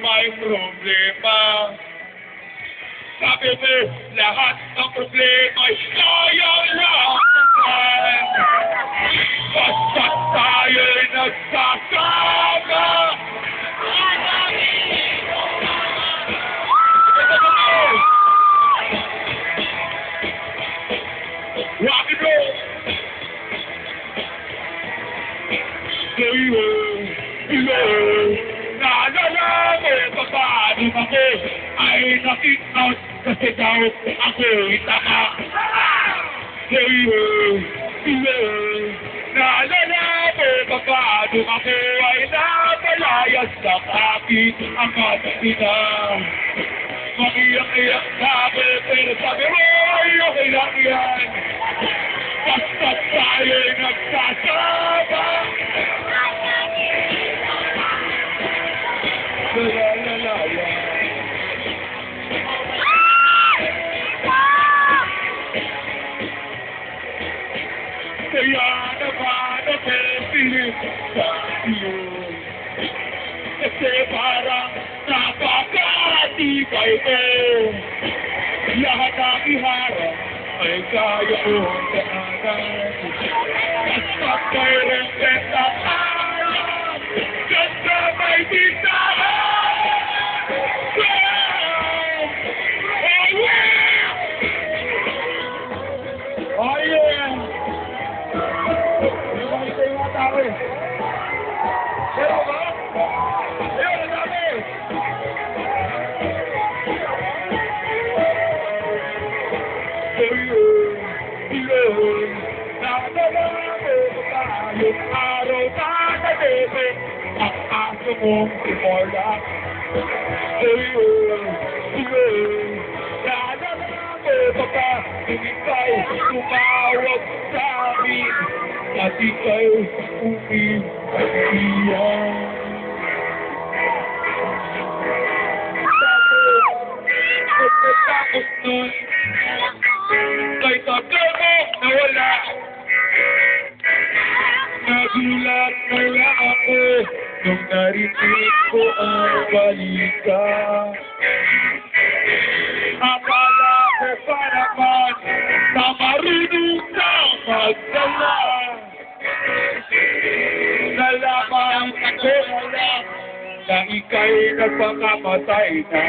may problema. Sabi mo, lahat ng problema ay kayang laksan. Basta tayo'y nagsasama. Rock and roll! Sa'yo, naalala mo paano ako ay nakikot kasi daw ako'y tama. Sa'yo, naalala mo paano ako ay napalayas sa aking amat ina. Magiyak-iyak na ako pero sabi mo ay okay lang yan. Basta tayo'y nagsasama. La-la-la-la. Kaya naman ako pilit sa iyo. Kasi parang napakatibay ko. Lahat ng iharap ay kaya kong daanan. Basta mayroong katahanan, basta may bisahan. Oh yeah! May sa'yo nga tao eh. Pero ba? Ayun, ang dami! Yung araw na nalebe ang aso mong timola. Naalala mo ba ika'y tumawag sa amin at ika'y umiiyak. Pagkatapos nun, kay tagal mo nawala. Nagulat na lang ako nung narinig ko ang balita. Akala ko pa naman na marunong kang magdala. Nalaman ko na lang na ika'y nagpakamatay na.